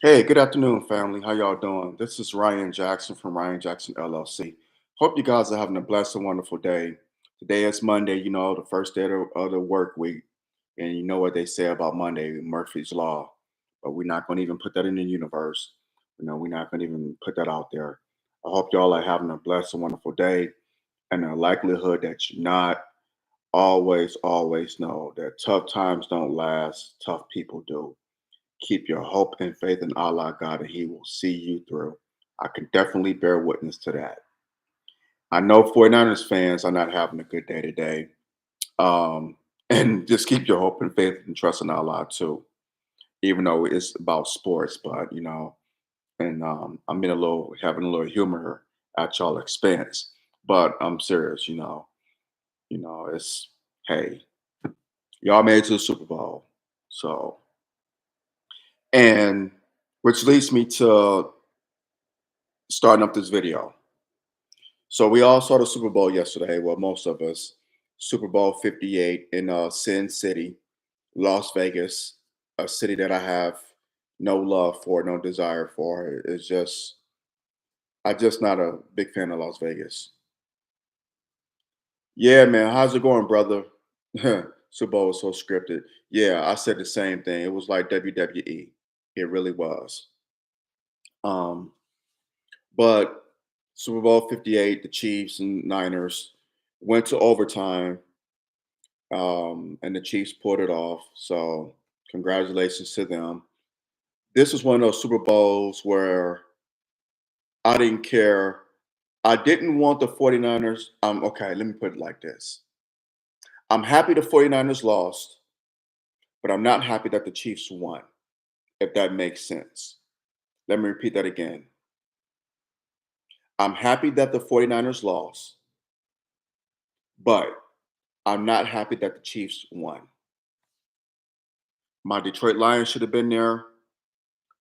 Hey, good afternoon, family. How y'all doing? This is Ryan Jackson from Ryan Jackson LLC. Hope you guys are having a blessed and wonderful day. Today is Monday, the first day of the work week. And you know what they say about Monday, Murphy's Law. But we're not going to even put that in the universe. We're not going to even put that out there. I hope y'all are having a blessed and wonderful day. And the likelihood that you're not, always know that tough times don't last, tough people do. Keep your hope and faith in Allah, God, and He will see you through. I can definitely bear witness to that. I know 49ers fans are not having a good day today. And just keep your hope and faith and trust in Allah too, even though it's about sports. But, and I'm having a little humor at y'all expense. But I'm serious, it's, hey, y'all made it to the Super Bowl. So, and which leads me to starting up this video. So we all saw the Super Bowl yesterday. Well, most of us. Super Bowl 58 in Sin City, Las Vegas, a city that I have no love for, no desire for. It's just, I'm just not a big fan of Las Vegas. Yeah, man. How's it going, brother? Super Bowl was so scripted. Yeah, I said the same thing. It was like WWE. It really was. Um, But Super Bowl 58, the Chiefs and Niners went to overtime, and the Chiefs pulled it off. So, congratulations to them. This was one of those Super Bowls where I didn't care. I didn't want the 49ers. Okay, let me put it like this. I'm happy the 49ers lost, but I'm not happy that the Chiefs won, if that makes sense. Let me repeat that again. I'm happy that the 49ers lost, but I'm not happy that the Chiefs won. My Detroit Lions should have been there.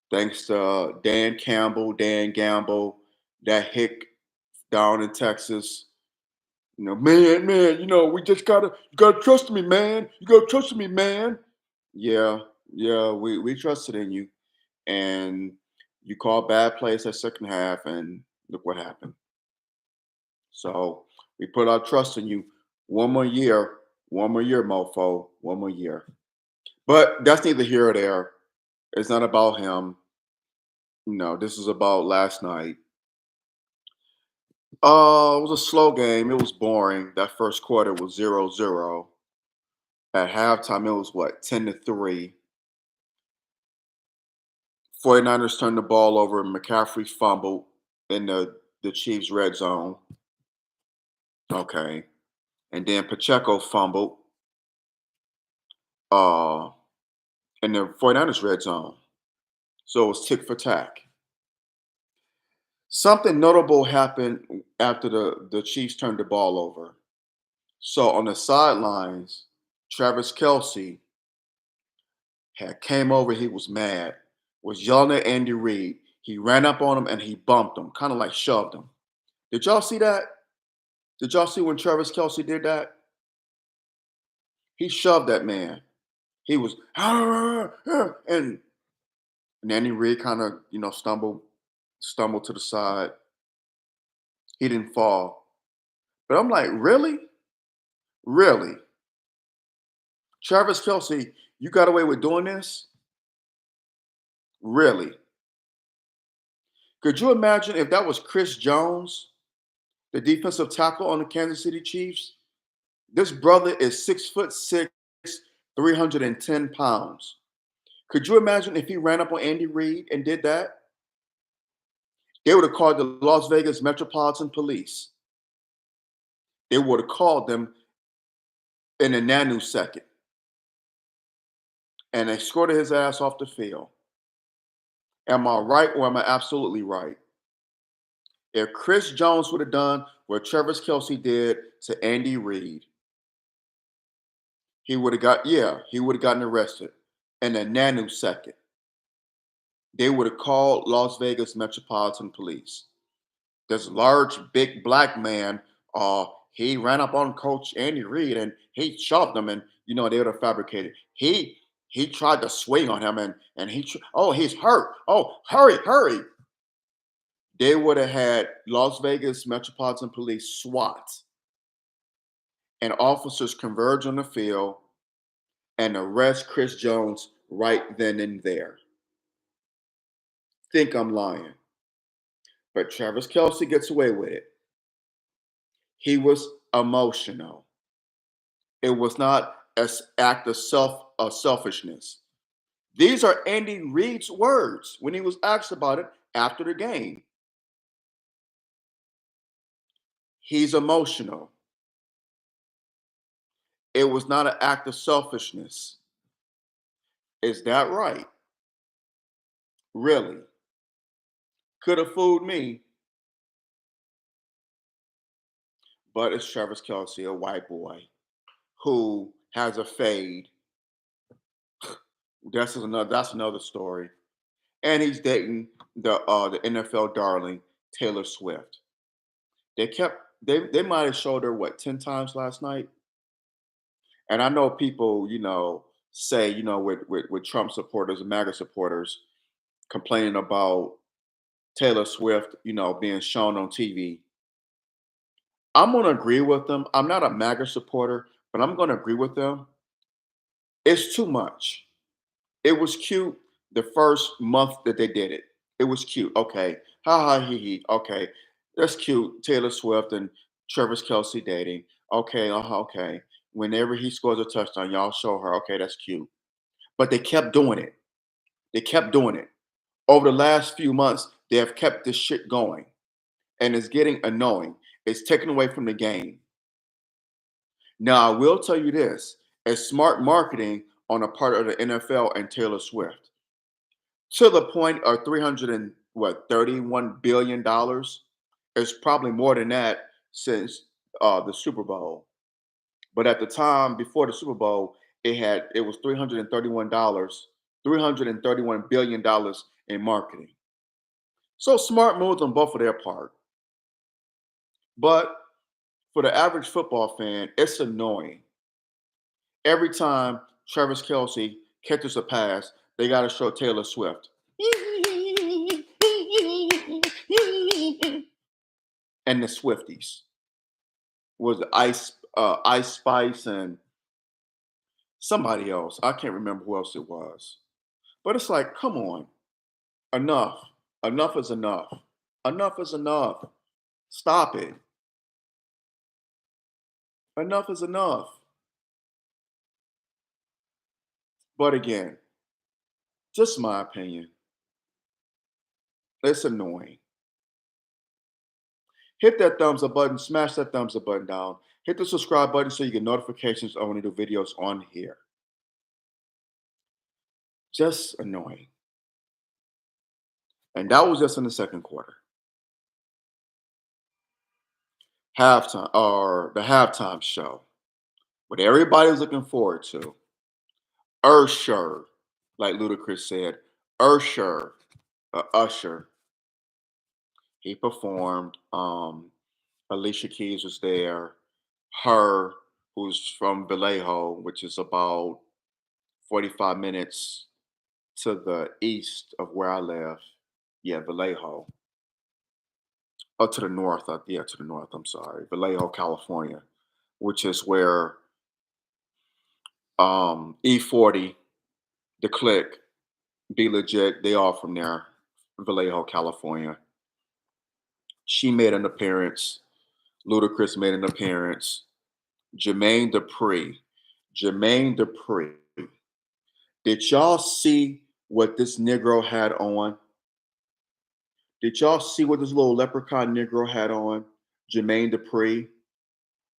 Thanks to Dan Campbell, Dan Gamble, that hick down in Texas. Man, we just you gotta trust me, man. You gotta trust me, man. Yeah, yeah, we trusted in you. And you called bad plays that second half, and look what happened. So we put our trust in you. One more year, mofo, one more year. But that's neither here or there. It's not about him. This is about last night. It was a slow game. It was boring. That first quarter was 0-0. At halftime, it was what, 10-3. 49ers turned the ball over. McCaffrey fumbled in the Chiefs' red zone. Okay. And then Pacheco fumbled uh, in the 49ers' red zone. So it was tick for tack. Something notable happened after the Chiefs turned the ball over. So on the sidelines, Travis Kelsey had came over. He was mad, was yelling at Andy Reid. He ran up on him and he bumped him, kind of like shoved him. Did y'all see that? Did y'all see when Travis Kelsey did that? He shoved that man. He was and Andy Reid kind of stumbled to the side. He didn't fall, but I'm like, really, really, Travis Kelsey, you got away with doing this? Really? Could you imagine if that was Chris Jones, the defensive tackle on the Kansas City Chiefs? This brother is 6'6", 310 pounds. Could you imagine if he ran up on Andy Reid and did that? They would have called the Las Vegas Metropolitan Police. They would have called them in a nanosecond and escorted his ass off the field. Am I right or am I absolutely right? If Chris Jones would have done what Travis Kelsey did to Andy Reid, he would have gotten arrested in a nanosecond. They would have called Las Vegas Metropolitan Police. This large, big black man, he ran up on Coach Andy Reid and he shoved him, and they would have fabricated. He tried to swing on him, and oh, he's hurt. Oh, hurry, hurry. They would have had Las Vegas Metropolitan Police SWAT and officers converge on the field and arrest Chris Jones right then and there. Think I'm lying. But Travis Kelsey gets away with it. He was emotional. It was not an act of selfishness. These are Andy Reid's words when he was asked about it after the game. He's emotional. It was not an act of selfishness. Is that right? Really? Could have fooled me, but it's Travis Kelsey, a white boy who has a fade. That's another story. And he's dating the NFL darling Taylor Swift. They might have showed her what 10 times last night. And I know people, say, with Trump supporters and MAGA supporters complaining about Taylor Swift, being shown on TV. I'm gonna agree with them. I'm not a MAGA supporter, but I'm gonna agree with them. It's too much. It was cute the first month that they did it. It was cute. Okay. Ha ha he he. Okay. That's cute. Taylor Swift and Travis Kelsey dating. Okay, okay. Whenever he scores a touchdown, y'all show her. Okay, that's cute. But they kept doing it. They kept doing it. Over the last few months, they have kept this shit going. And it's getting annoying. It's taken away from the game. Now, I will tell you this: it's smart marketing on a part of the NFL and Taylor Swift to the point of 300 and what $31 billion. It's probably more than that since the Super Bowl. But at the time before the Super Bowl, it was $331, $331 billion in marketing. So smart moves on both of their part. But for the average football fan, it's annoying. Every time Travis Kelsey catches a pass, they got to show Taylor Swift. And the Swifties was Ice Spice and somebody else. I can't remember who else it was. But it's like, come on, enough. Enough is enough. Enough is enough. Stop it. Enough is enough. But again, just my opinion. It's annoying. Hit that thumbs up button, smash that thumbs up button down. Hit the subscribe button so you get notifications of when I do videos on here. Just annoying. And that was just in the second quarter. Halftime or the halftime show. What everybody's looking forward to. Usher, like Ludacris said, Usher. He performed. Alicia Keys was there. Her, who's from Vallejo, which is about 45 minutes to the east of where I live. Yeah, Vallejo. Oh, to the north. Yeah, to the north. I'm sorry. Vallejo, California, which is where E40, the Click, Be Legit, they all from there. Vallejo, California. She made an appearance. Ludacris made an appearance. Jermaine Dupri. Jermaine Dupri. Did y'all see what this Negro had on? Did y'all see what this little leprechaun Negro had on? Jermaine Dupri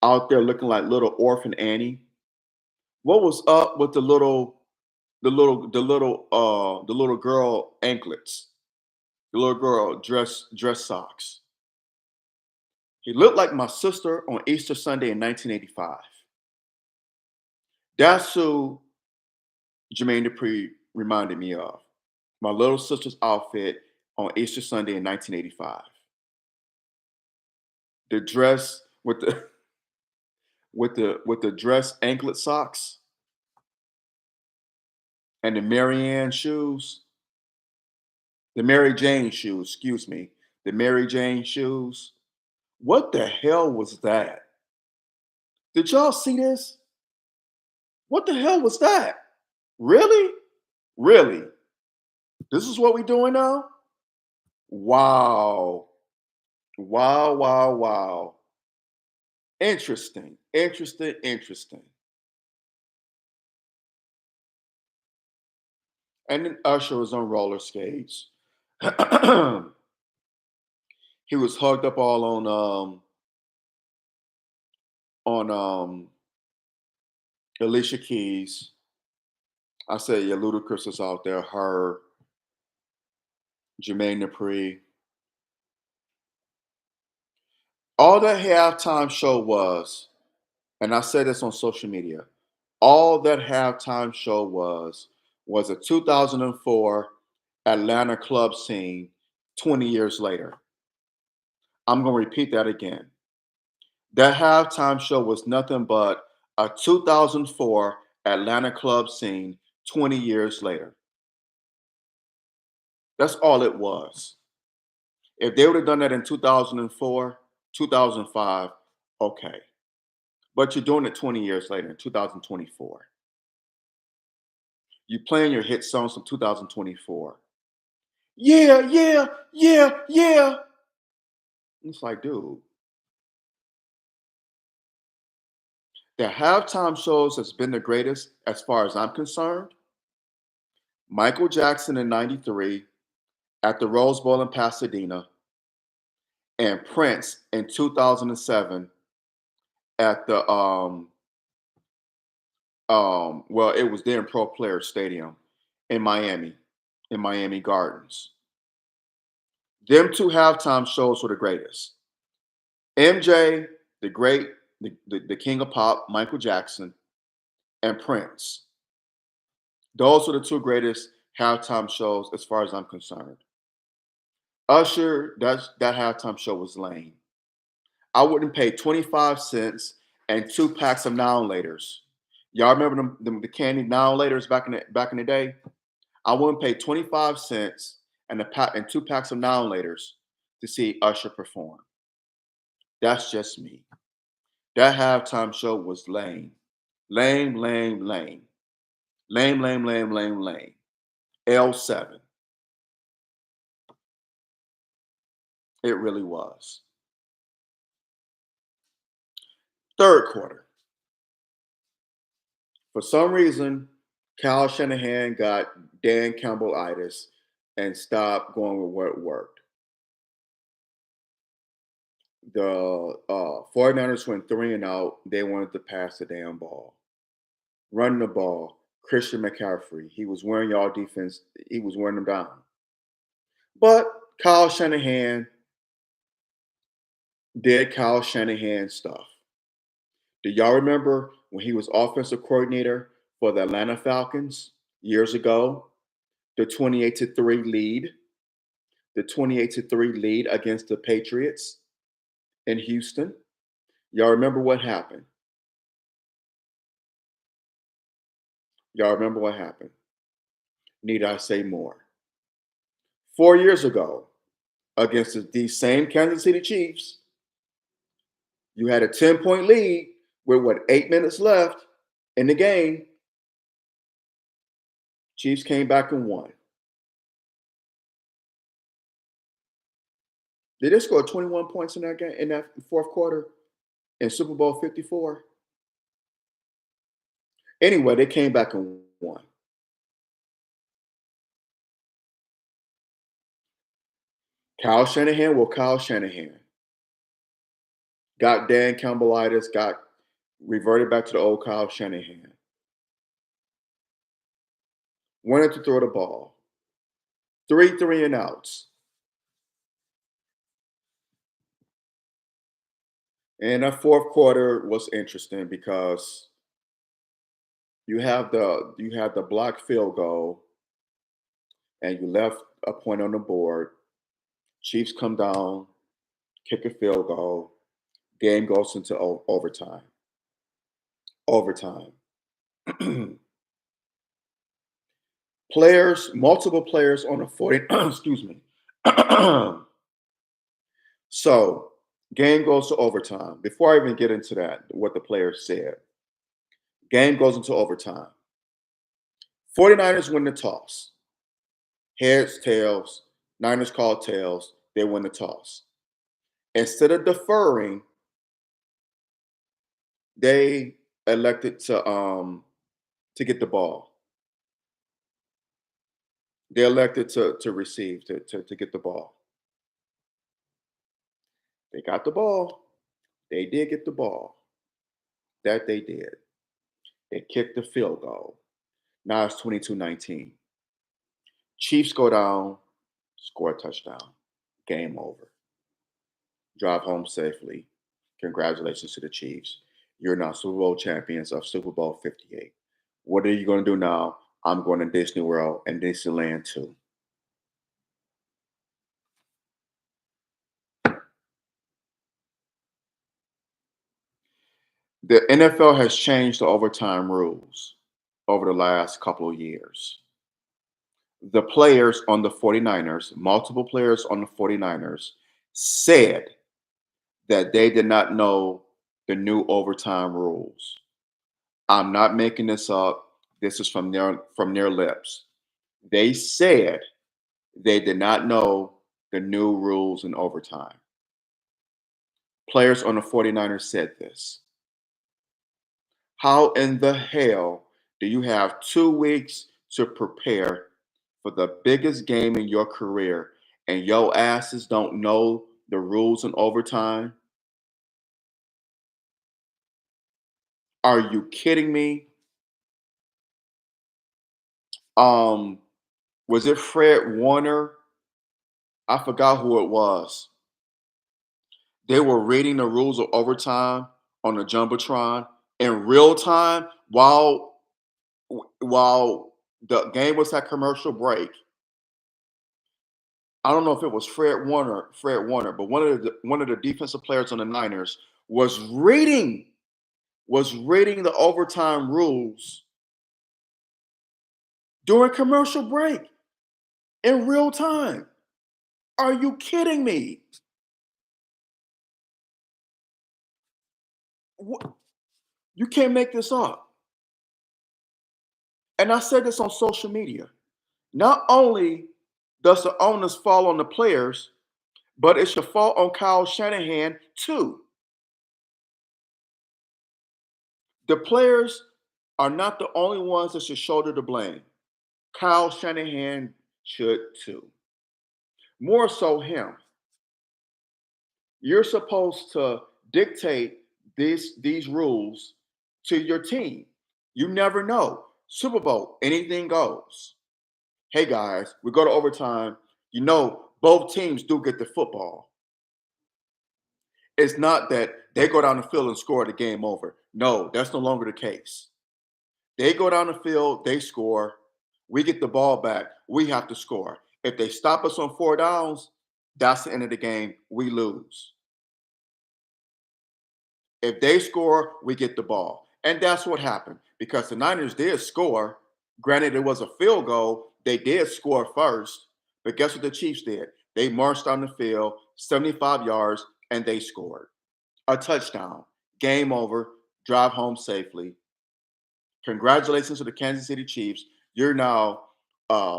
out there looking like little orphan Annie. What was up with the little girl anklets? The little girl dress socks. He looked like my sister on Easter Sunday in 1985. That's who Jermaine Dupri reminded me of. My little sister's outfit on Easter Sunday in 1985. The dress with the with the dress anklet socks. and the Marianne shoes, the Mary Jane shoes, excuse me, the Mary Jane shoes. What the hell was that? Did y'all see this? What the hell was that? Really? Really? This is what we doing now? Wow. Wow, wow, wow. Interesting. Interesting. Interesting. And then Usher was on roller skates. He was hugged up all on Alicia Keys. I said, yeah, Ludacris is out there, her, Jermaine Dupri. All that halftime show was, and I said this on social media, all that halftime show was a 2004 Atlanta club scene 20 years later. I'm going to repeat that again. That halftime show was nothing but a 2004 Atlanta club scene 20 years later. That's all it was. If they would have done that in 2004, 2005, okay. But you're doing it 20 years later in 2024. You playing your hit songs from 2024. Yeah, yeah, yeah, yeah. It's like, dude, the halftime shows has been the greatest as far as I'm concerned. Michael Jackson in 93 at the Rose Bowl in Pasadena, and Prince in 2007 at the well, it was then Pro Player Stadium in Miami Gardens. Them two halftime shows were the greatest. MJ, the great, the king of pop, Michael Jackson, and Prince. Those were the two greatest halftime shows as far as I'm concerned. Usher, that halftime show was lame. I wouldn't pay 25 cents and 2 packs of now and laters. Y'all remember the candy now and laters back in the day? I wouldn't pay 25 cents and a pack and 2 packs of now and laters to see Usher perform. That's just me. That halftime show was lame. Lame, lame, lame. Lame, lame, lame, lame, lame. L7. It really was. Third quarter. For some reason, Kyle Shanahan got Dan Campbell-itis and stopped going with what worked. The 49ers went 3-and-out. They wanted to pass the damn ball. Running the ball. Christian McCaffrey. He was wearing y'all defense. He was wearing them down. But Kyle Shanahan did Kyle Shanahan stuff. Do y'all remember when he was offensive coordinator for the Atlanta Falcons years ago? The 28-3 lead, the 28-3 lead against the Patriots in Houston. Y'all remember what happened? Y'all remember what happened? Need I say more? 4 years ago, against these same Kansas City Chiefs, you had a 10-point lead with 8 minutes left in the game. Chiefs came back and won. Did they score 21 points in that game in that fourth quarter in Super Bowl 54? Anyway, they came back and won. Kyle Shanahan, well, Kyle Shanahan got Dan Campbell-itis, got reverted back to the old Kyle Shanahan. Wanted to throw the ball. 3-and-outs. And that fourth quarter was interesting because you had the blocked field goal and you left a point on the board. Chiefs come down, kick a field goal. Game goes into overtime. Overtime. Players, multiple players on the 40, excuse me. So, game goes to overtime. Before I even get into that, what the players said, game goes into overtime. 49ers win the toss. Heads, tails. Niners call tails. They win the toss. Instead of deferring, they elected to get the ball. They elected to receive, to get the ball. They got the ball. They did get the ball. That they did. They kicked the field goal. Now it's 22-19. Chiefs go down, score a touchdown. Game over. Drive home safely. Congratulations to the Chiefs. You're now Super Bowl champions of Super Bowl 58. What are you going to do now? I'm going to Disney World and Disneyland too. The NFL has changed the overtime rules over the last couple of years. The players on the 49ers, multiple players on the 49ers, said that they did not know the new overtime rules. I'm not making this up. This is from their lips. They said they did not know the new rules in overtime. Players on the 49ers said this. How in the hell do you have 2 weeks to prepare for the biggest game in your career and your asses don't know the rules in overtime? Are you kidding me? Um, was it Fred Warner? I forgot who it was. They were reading the rules of overtime on the jumbotron in real time while the game was at commercial break. I don't know if it was Fred Warner, but one of the defensive players on the Niners was reading the overtime rules during commercial break in real time. Are you kidding me? What? You can't make this up. And I said this on social media. Not only does the onus fall on the players, but it should fall on Kyle Shanahan too. The players are not the only ones that should shoulder the blame. Kyle Shanahan should too. More so him. You're supposed to dictate these rules to your team. You never know. Super Bowl, anything goes. Hey guys, we go to overtime. Both teams do get the football. It's not that they go down the field and score the game over. No, that's no longer the case. They go down the field, they score. We get the ball back. We have to score. If they stop us on 4 downs, that's the end of the game. We lose. If they score, we get the ball. And that's what happened because the Niners did score. Granted, it was a field goal. They did score first. But guess what the Chiefs did? They marched on the field 75 yards and they scored a touchdown. Game over. Drive home safely. Congratulations to the Kansas City Chiefs. You're now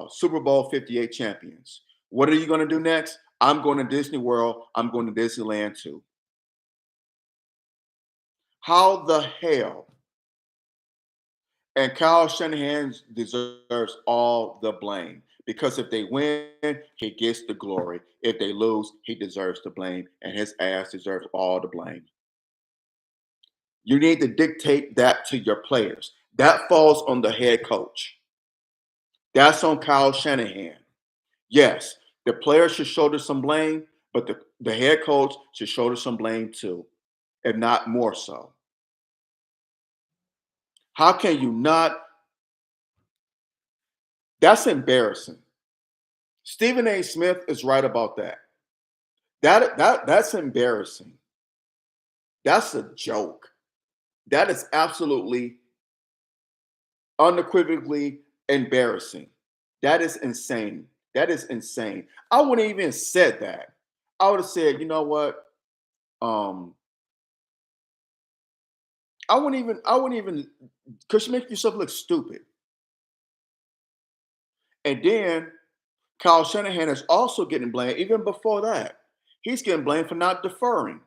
Super Bowl 58 champions. What are you going to do next? I'm going to Disney World. I'm going to Disneyland too. How the hell? And Kyle Shanahan deserves all the blame because if they win, he gets the glory. If they lose, he deserves the blame, and his ass deserves all the blame. You need to dictate that to your players. That falls on the head coach. That's on Kyle Shanahan. Yes, the players should shoulder some blame, but the head coach should shoulder some blame too, if not more so. How can you not? That's embarrassing. Stephen A. Smith is right about that. That's embarrassing. That's a joke. That is absolutely unequivocally embarrassing. That is insane. That is insane. I wouldn't even said that. I would have said, you know what? Um, I wouldn't even because you make yourself look stupid. And then Kyle Shanahan is also getting blamed even before that. He's getting blamed for not deferring.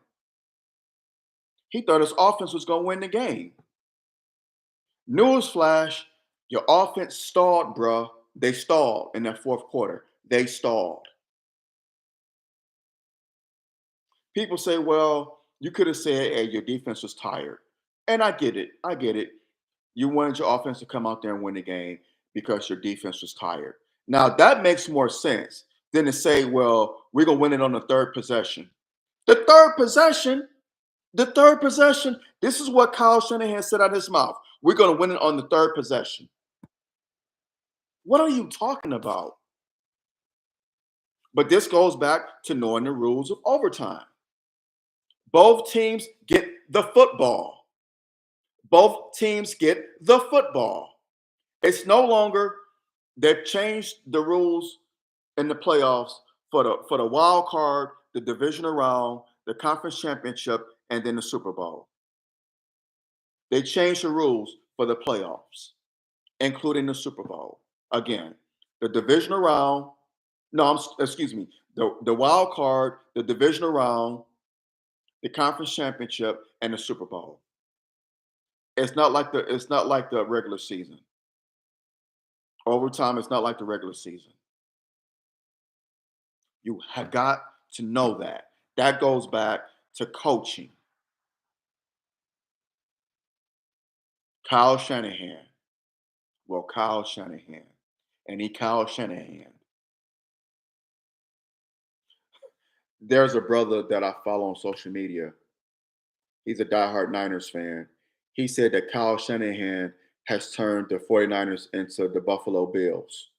He thought his offense was going to win the game. Newsflash, your offense stalled, bruh. They stalled in that fourth quarter. They stalled. People say, well, you could have said, hey, your defense was tired. And I get it. I get it. You wanted your offense to come out there and win the game because your defense was tired. Now, that makes more sense than to say, well, we're going to win it on the third possession. The third possession, the third possession, this is what Kyle Shanahan said out of his mouth. We're going to win it on the third possession. What are you talking about? But this goes back to knowing the rules of overtime. Both teams get the football. Both teams get the football. It's no longer they've changed the rules in the playoffs for the wild card, the divisional round, the conference championship, and then the Super Bowl. They changed the rules for the playoffs, including the Super Bowl. Again, the divisional round, no, excuse me, the wild card, the divisional round, the conference championship, and the Super Bowl. It's not like the regular season. Overtime is not like the regular season. You have got to know that. That goes back to coaching. Kyle Shanahan. Well, Kyle Shanahan. And he Kyle Shanahan. There's a brother that I follow on social media. He's a diehard Niners fan. He said that Kyle Shanahan has turned the 49ers into the Buffalo Bills.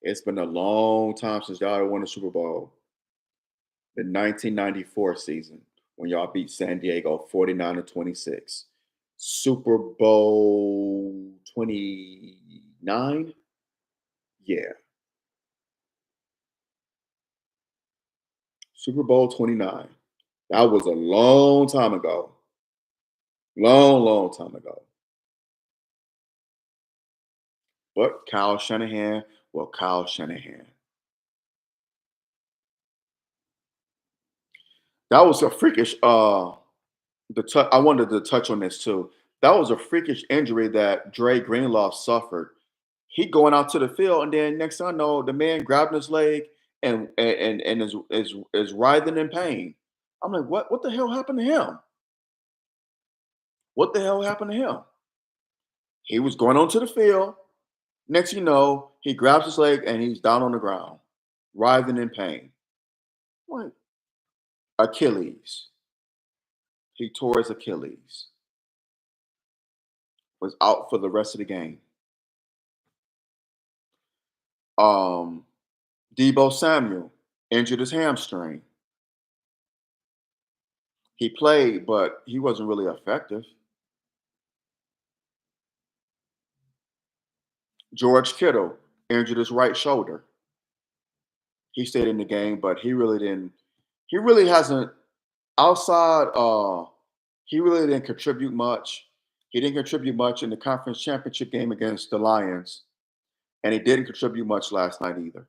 It's been a long time since y'all won a Super Bowl. The 1994 season when y'all beat San Diego 49-26. Super Bowl 29? Yeah. Super Bowl 29. That was a long time ago. Long, long time ago. But Kyle Shanahan, well, Kyle Shanahan. That was a freakish I wanted to touch on this too. That was a freakish injury that Dre Greenlaw suffered. He going out to the field, and then next thing I know, the man grabbing his leg and is writhing in pain. I'm like, what the hell happened to him? What the hell happened to him? He was going onto the field. Next you know, he grabs his leg and he's down on the ground, writhing in pain. What? Achilles. He tore his Achilles. Was out for the rest of the game. Um, Debo Samuel injured his hamstring. He played, but he wasn't really effective. George Kittle injured his right shoulder. He stayed in the game, but he really didn't. He really hasn't outside. He really didn't contribute much. He didn't contribute much in the conference championship game against the Lions, and he didn't contribute much last night either.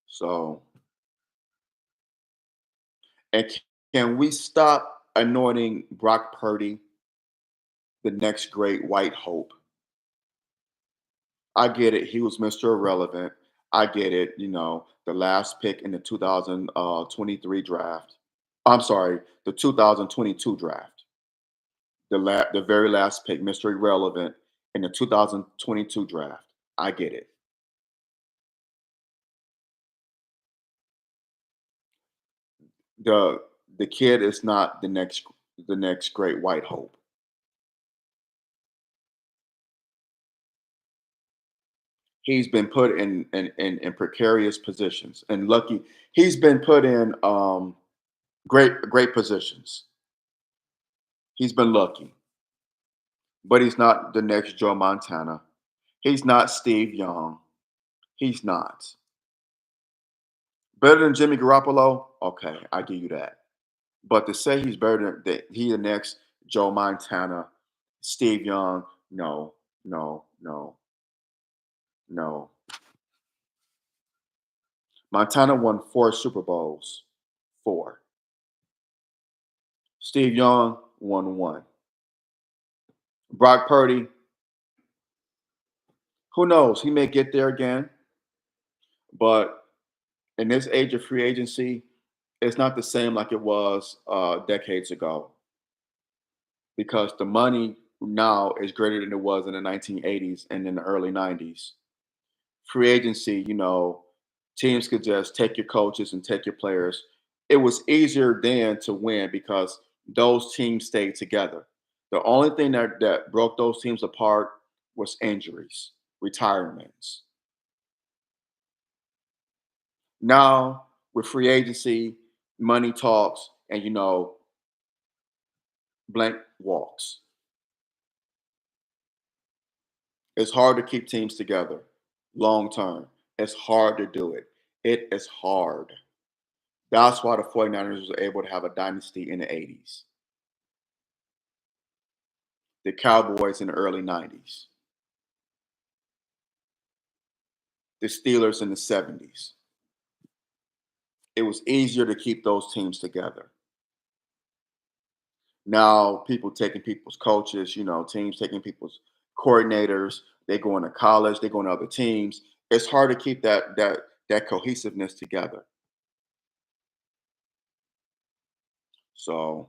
So, and can we stop anointing Brock Purdy the next great white hope? I get it. He was Mr. Irrelevant. I get it. You know, the last pick in the 2023 draft. I'm sorry, the 2022 draft. The very last pick, Mr. Irrelevant, in the 2022 draft. I get it. The the kid is not the next great white hope. He's been put in precarious positions and lucky. He's been put in great positions. He's been lucky, but he's not the next Joe Montana. He's not Steve Young. He's not. Better than Jimmy Garoppolo? Okay, I give you that. But to say he's better than that, he the next Joe Montana, Steve Young, no, no, no, no. Montana won 4 Super Bowls. Four. Steve Young won one. Brock Purdy, who knows? He may get there again, but in this age of free agency, it's not the same like it was decades ago because the money now is greater than it was in the 1980s and in the early 90s. Free agency, teams could just take your coaches and take your players. It was easier then to win because those teams stayed together. The only thing that broke those teams apart was injuries, retirements. Now, with free agency, money talks, and blank walks. It's hard to keep teams together long term. It's hard to do it. It is hard. That's why the 49ers were able to have a dynasty in the 80s, the Cowboys in the early 90s, the Steelers in the 70s. It was easier to keep those teams together. Now, people taking people's coaches, teams taking people's coordinators, they go into college, they go into other teams. It's hard to keep that cohesiveness together. So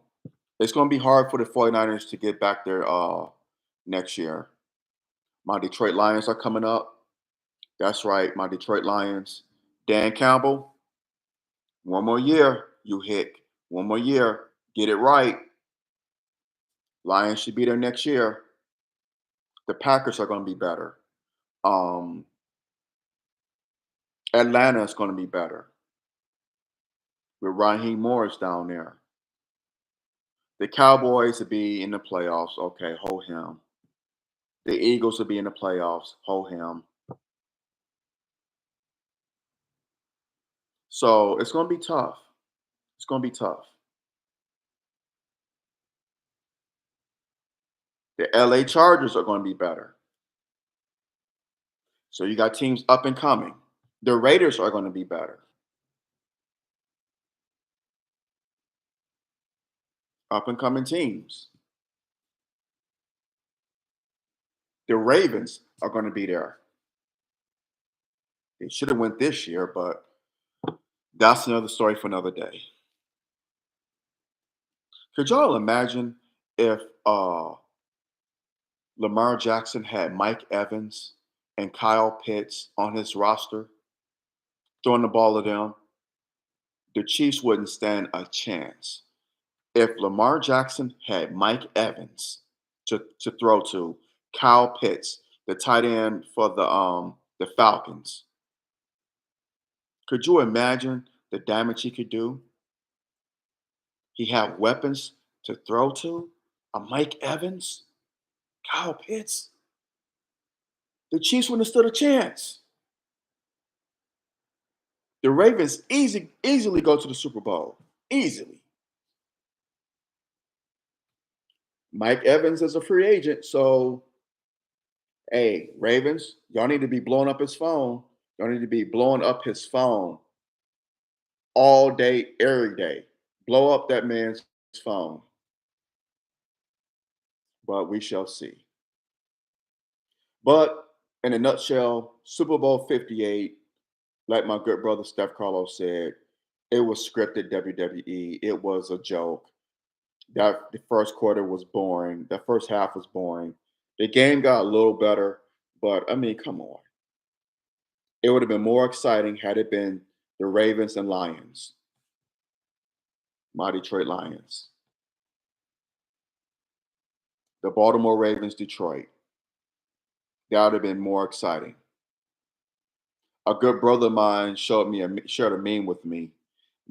it's going to be hard for the 49ers to get back there next year. My Detroit Lions are coming up. That's right, my Detroit Lions. Dan Campbell, one more year, you hick. One more year, get it right. Lions should be there next year. The Packers are going to be better. Um, Atlanta is going to be better with Raheem Morris down there. The Cowboys will be in the playoffs. Okay, hold him. The Eagles will be in the playoffs. Hold him. So it's going to be tough. It's going to be tough. The LA Chargers are going to be better. So you got teams up and coming. The Raiders are going to be better. Up and coming teams. The Ravens are going to be there. They should have went this year, but that's another story for another day. Could y'all imagine if Lamar Jackson had Mike Evans and Kyle Pitts on his roster throwing the ball to them? The Chiefs wouldn't stand a chance. If Lamar Jackson had Mike Evans to throw to, Kyle Pitts, the tight end for the Falcons, could you imagine the damage he could do? He had weapons to throw to. A Mike Evans, Kyle Pitts. The Chiefs wouldn't have stood a chance. The Ravens easily go to the Super Bowl. Easily. Mike Evans is a free agent, so hey, Ravens, y'all need to be blowing up his phone. Y'all need to be blowing up his phone all day, every day. Blow up that man's phone. But we shall see. But in a nutshell, Super Bowl 58, like my good brother Steph Carlos said, it was scripted WWE. It was a joke. That the first quarter was boring. The first half was boring. The game got a little better, but I mean, come on. It would have been more exciting had it been the Ravens and Lions, my Detroit Lions, the Baltimore Ravens, Detroit. That would have been more exciting. A good brother of mine shared a meme with me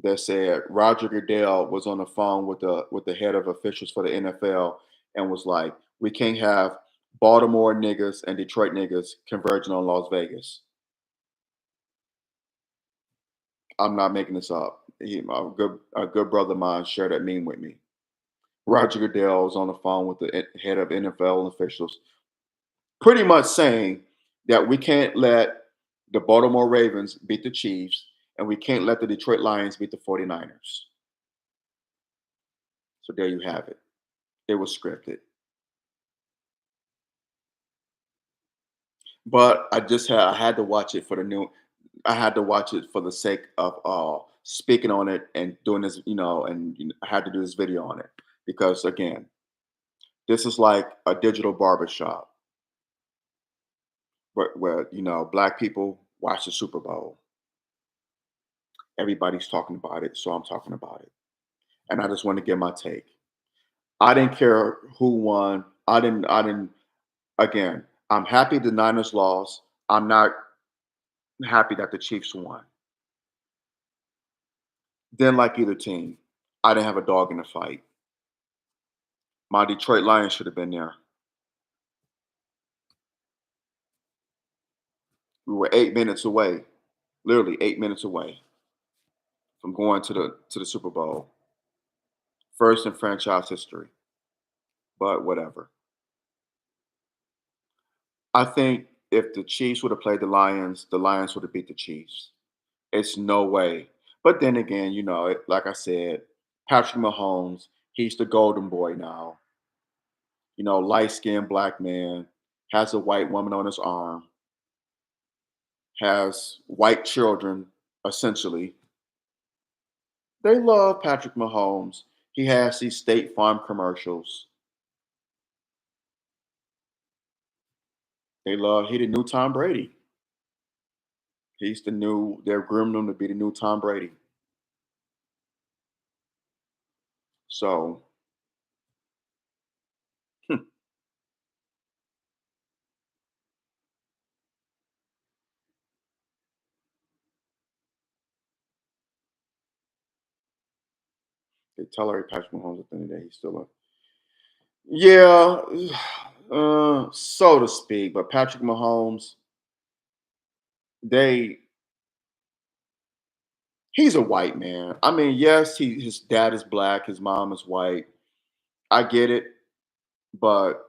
that said Roger Goodell was on the phone with the head of officials for the NFL and was like, "We can't have Baltimore niggas and Detroit niggas converging on Las Vegas." I'm not making this up. A good brother of mine shared that meme with me. Roger Goodell was on the phone with the head of NFL officials, pretty much saying that we can't let the Baltimore Ravens beat the Chiefs and we can't let the Detroit Lions beat the 49ers. So there you have it. It was scripted. But I had to watch it for the new I had to watch it for the sake of speaking on it and doing this, I had to do this video on it because again, this is like a digital barbershop where black people watch the Super Bowl. Everybody's talking about it, so I'm talking about it. And I just want to give my take. I didn't care who won. I didn't again, I'm happy the Niners lost. I'm not happy that the Chiefs won. Didn't like either team. I didn't have a dog in the fight. My Detroit Lions should have been there. We were 8 minutes away, literally 8 minutes away from going to the Super Bowl, first in franchise history. But whatever. I think if the Chiefs would have played the Lions would have beat the Chiefs. It's no way. But then again, like I said, Patrick Mahomes, he's the golden boy now. Light skinned black man, has a white woman on his arm, has white children, essentially. They love Patrick Mahomes. He has these State Farm commercials. He the new Tom Brady. They're grooming him to be the new Tom Brady. So, they tolerate Patrick Mahomes at the end of the day. He's still a, yeah, so to speak. But Patrick Mahomes, they he's a white man. I mean, yes, his dad is black, his mom is white. I get it, but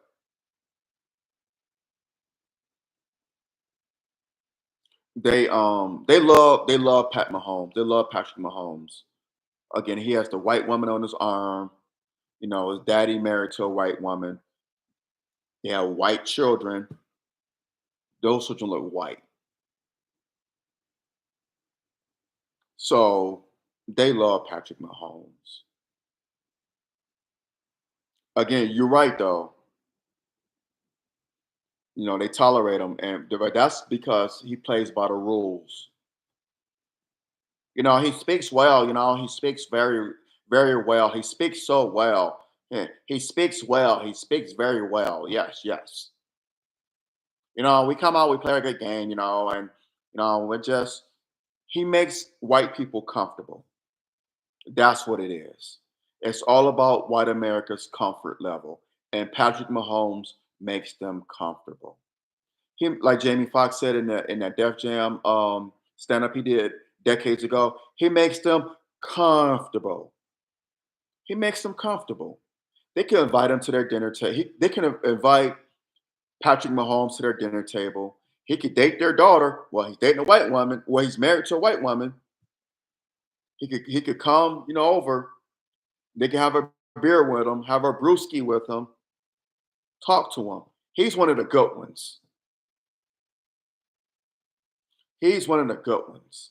they love Pat Mahomes. They love Patrick Mahomes. Again, he has the white woman on his arm. His daddy married to a white woman. They have white children. Those children look white. So they love Patrick Mahomes. Again, you're right though. They tolerate him, but that's because he plays by the rules. He speaks well. He speaks very, very well. He speaks so well. Yeah, he speaks well. He speaks very well. Yes, yes. We come out, we play a good game. And we're just he makes white people comfortable. That's what it is. It's all about white America's comfort level, and Patrick Mahomes makes them comfortable. Like Jamie Foxx said in that Def Jam stand up he did decades ago, he makes them comfortable. He makes them comfortable. They can invite him to their dinner table. They can invite Patrick Mahomes to their dinner table. He could date their daughter. Well, he's dating a white woman. Well, he's married to a white woman. He could come, over. They can have a beer with him, have a brewski with him, talk to him. He's one of the good ones. He's one of the good ones.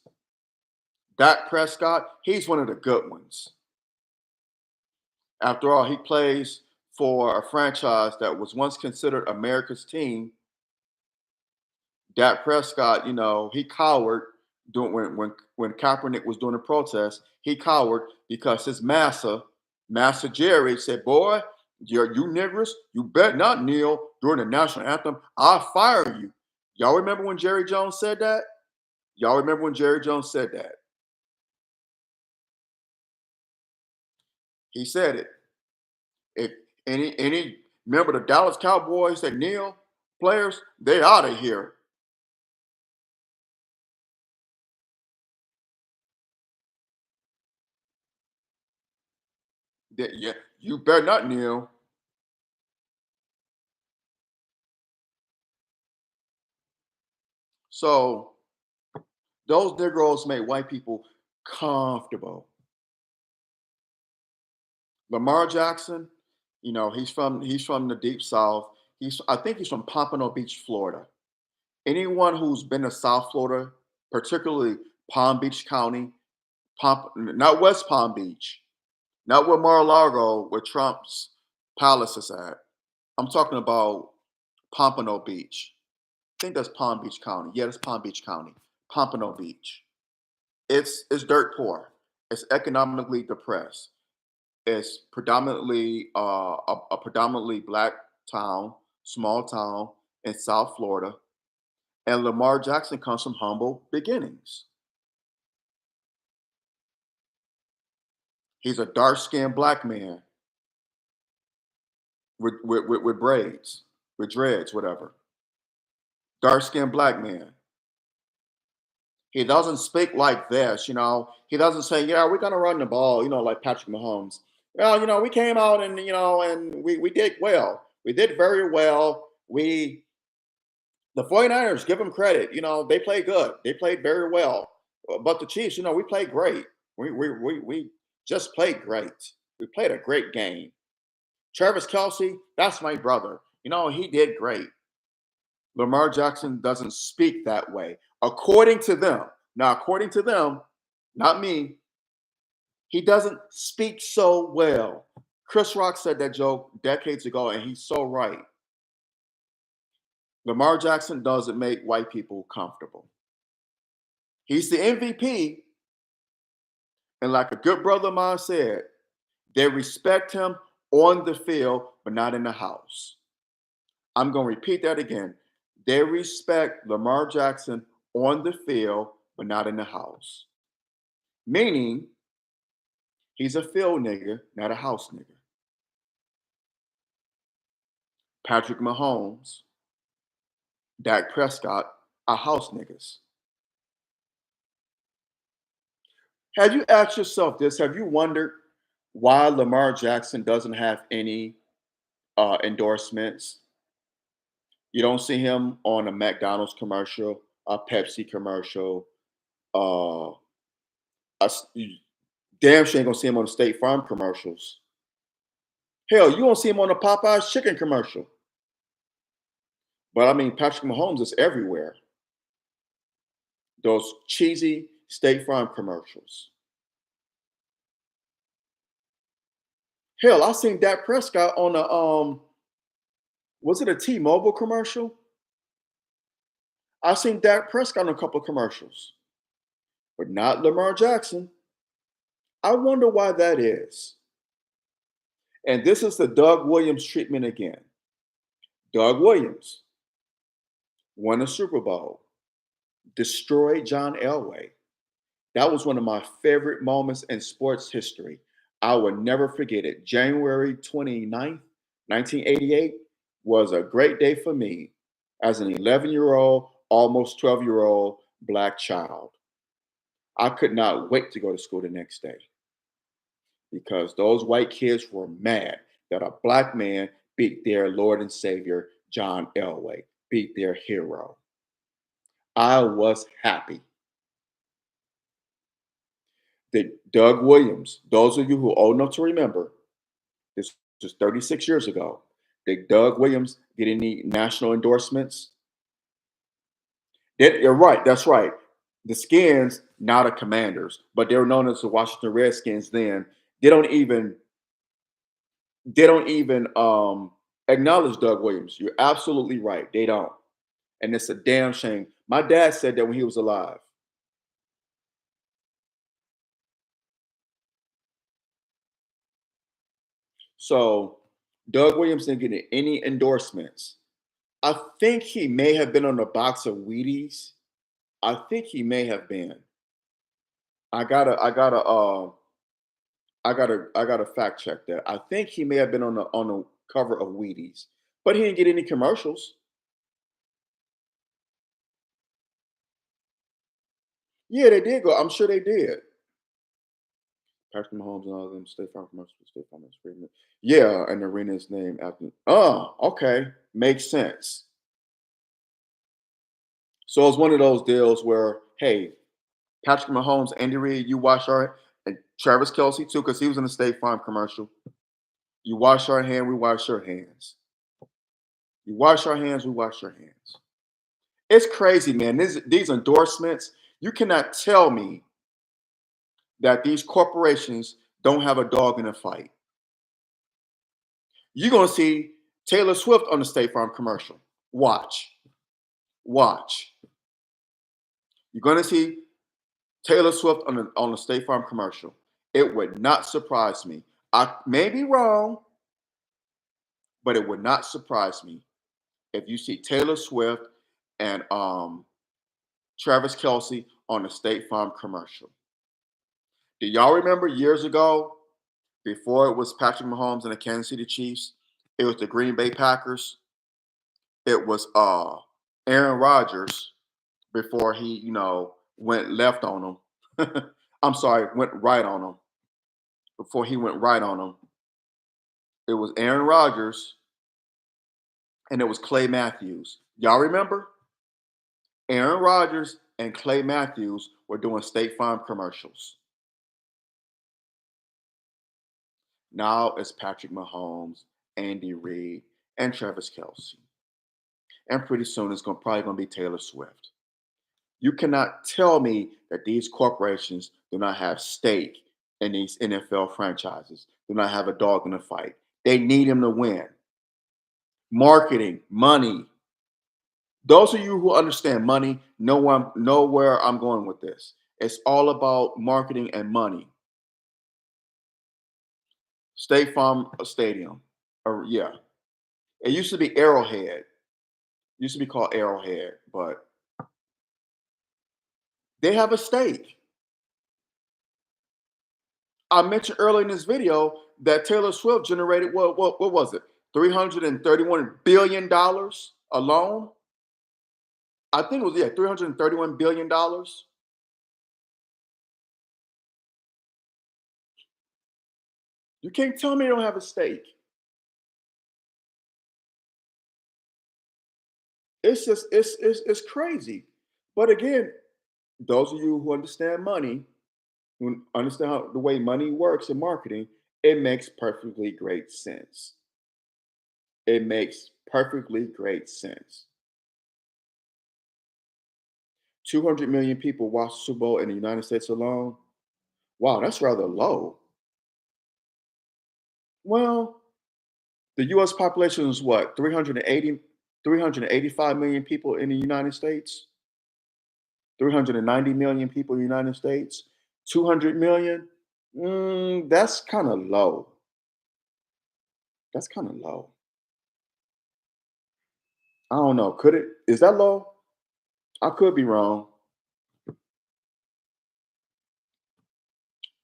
Dak Prescott, he's one of the good ones. After all, he plays for a franchise that was once considered America's team. Dak Prescott, he cowered doing when Kaepernick was doing a protest. He cowered because his Master Jerry, said, "Boy, you niggers, you bet not kneel during the national anthem. I'll fire you." Y'all remember when Jerry Jones said that? Y'all remember when Jerry Jones said that? He said it. If any member of the Dallas Cowboys that kneel players, they out of here. Yeah, you better not kneel. So those Negroes made white people comfortable. Lamar Jackson, he's from the deep south. I think he's from Pompano Beach, Florida. Anyone who's been to South Florida, particularly Palm Beach County, not West Palm Beach, not where Mar-a-Lago, where Trump's palace is at. I'm talking about Pompano Beach. I think that's Palm Beach County. Yeah, that's Palm Beach County. Pompano Beach. It's dirt poor. It's economically depressed. It's predominantly a predominantly black town, small town in South Florida. And Lamar Jackson comes from humble beginnings. He's a dark-skinned black man with braids, with dreads, whatever. Dark-skinned black man. He doesn't speak like this, you know. He doesn't say, "Yeah, we're gonna run the ball," like Patrick Mahomes. Well, we came out and and we did well. We did very well. The 49ers, give them credit. They played good. They played very well. But the Chiefs, we played great. We just played great. We played a great game. Travis Kelsey, that's my brother. He did great. Lamar Jackson doesn't speak that way, according to them. Now, according to them, not me, he doesn't speak so well. Chris Rock said that joke decades ago, and he's so right. Lamar Jackson doesn't make white people comfortable. He's the MVP, and like a good brother of mine said, they respect him on the field, but not in the house. I'm going to repeat that again. They respect Lamar Jackson on the field, but not in the house. Meaning, he's a field nigger, not a house nigger. Patrick Mahomes, Dak Prescott are house niggas. Have you asked yourself this? Have you wondered why Lamar Jackson doesn't have any endorsements? You don't see him on a McDonald's commercial, a Pepsi commercial. Uh, you damn sure ain't gonna see him on the State Farm commercials. Hell, you won't see him on the Popeyes chicken commercial. But I mean, Patrick Mahomes is everywhere. Those cheesy State Farm commercials. Hell, I seen Dak Prescott on a was it a T-Mobile commercial? I seen Dak Prescott on a couple of commercials, but not Lamar Jackson. I wonder why that is. And this is the Doug Williams treatment again. Doug Williams won a Super Bowl, destroyed John Elway. That was one of my favorite moments in sports history. I will never forget it. January 29th, 1988 was a great day for me as an 11-year-old, almost 12-year-old black child. I could not wait to go to school the next day because those white kids were mad that a black man beat their Lord and Savior, John Elway, beat their hero. I was happy that Doug Williams, those of you who are old enough to remember, this was 36 years ago, did Doug Williams get any national endorsements? You're right, that's right. The Skins, now the Commanders, but they were known as the Washington Redskins then. They don't even acknowledge Doug Williams. You're absolutely right. They don't. And it's a damn shame. My dad said that when he was alive. So Doug Williams didn't get any endorsements. I think he may have been on a box of Wheaties. I think he may have been. I gotta I gotta fact check that. I think he may have been on the cover of Wheaties, but he didn't get any commercials. Yeah, they did go. I'm sure they did. Patrick Mahomes and all of them State Farm commercials. State Farm is pretty much- Yeah, and the arena is named after. Oh, okay, makes sense. So it's one of those deals where, hey, Patrick Mahomes, Andy Reid, you wash our and Travis Kelsey too, because he was in the State Farm commercial. You wash our hand, we wash your hands. You wash our hands, we wash your hands. It's crazy, man. These endorsements, you cannot tell me that these corporations don't have a dog in the fight. You're gonna see Taylor Swift on the State Farm commercial. Watch, watch. You're gonna see Taylor Swift on the State Farm commercial. It would not surprise me. I may be wrong, but it would not surprise me if you see Taylor Swift and Travis Kelsey on the State Farm commercial. Do y'all remember years ago, before it was Patrick Mahomes and the Kansas City Chiefs, it was the Green Bay Packers. It was Aaron Rodgers before he, went left on them. I'm sorry, went right on them. Before he went right on them, it was Aaron Rodgers and it was Clay Matthews. Y'all remember? Aaron Rodgers and Clay Matthews were doing State Farm commercials. Now it's Patrick Mahomes, Andy Reid, and Travis Kelsey. And pretty soon it's probably going to be Taylor Swift. You cannot tell me that these corporations do not have stake in these NFL franchises, do not have a dog in the fight. They need him to win. Marketing, money. Those of you who understand money know where I'm going with this. It's all about marketing and money. State Farm Stadium, or yeah, it used to be Arrowhead. It used to be called Arrowhead, but they have a stake. I mentioned earlier in this video that Taylor Swift generated what was it? $331 billion alone. I think it was $331 billion. You can't tell me they don't have a stake. It's just it's crazy. But again, those of you who understand money, who understand how the way money works in marketing, it makes perfectly great sense. It makes perfectly great sense. 200 million people watch the Super Bowl in the United States alone. Wow, that's rather low. Well, the US population is what? 385 million people in the United States? 390 million people in the United States? 200 million? That's kind of low. That's kind of low. I don't know. Could it? Is that low? I could be wrong,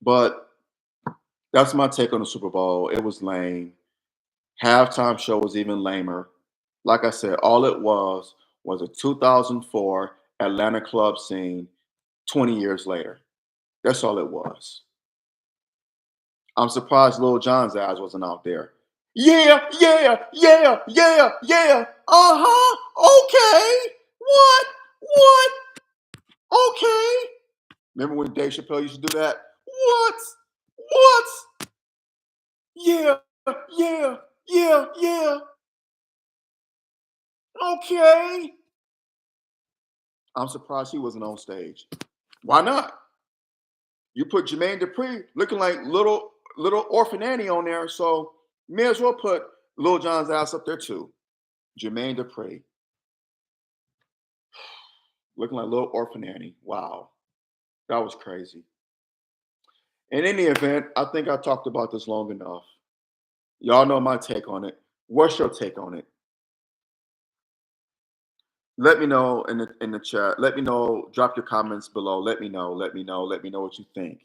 but that's my take on the Super Bowl. It was lame. Halftime show was even lamer. Like I said, all it was a 2004 Atlanta club scene 20 years later. That's all it was. I'm surprised Lil Jon's eyes wasn't out there. Yeah, yeah, yeah, yeah, yeah. Uh-huh. Okay. What? What? Okay. Remember when Dave Chappelle used to do that? What? What? Yeah, yeah, yeah, yeah. Okay. I'm surprised he wasn't on stage. Why not? You put Jermaine Dupri looking like little orphan Annie on there, so may as well put Lil Jon's ass up there too. Jermaine Dupri looking like little orphan Annie. Wow, that was crazy. In any event, I think I talked about this long enough. Y'all know my take on it. What's your take on it? Let me know in the chat. Let me know. Drop your comments below. Let me know. Let me know. Let me know what you think.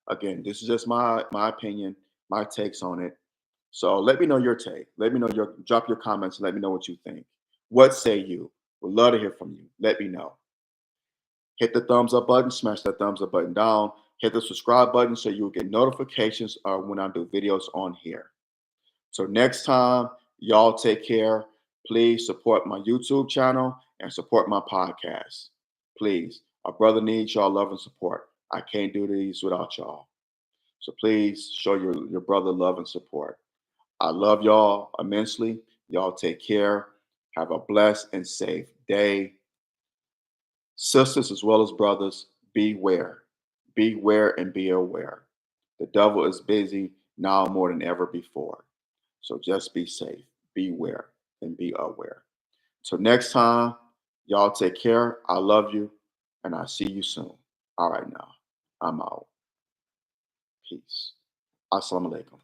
Again, this is just my opinion, my takes on it. So let me know your take. Let me know your drop your comments and let me know what you think. What say you? Would love to hear from you. Let me know. Hit the thumbs up button, smash that thumbs up button down, hit the subscribe button so you'll get notifications when I do videos on here. So next time, y'all take care. Please support my YouTube channel and support my podcast. Please, our brother needs y'all love and support. I can't do these without y'all. So please show your brother love and support. I love y'all immensely. Y'all take care. Have a blessed and safe day. Sisters as well as brothers, beware. Beware and be aware. The devil is busy now more than ever before. So just be safe, beware, and be aware. Till next time, y'all take care. I love you, and I'll see you soon. All right, now, I'm out. Peace. Assalamu alaikum.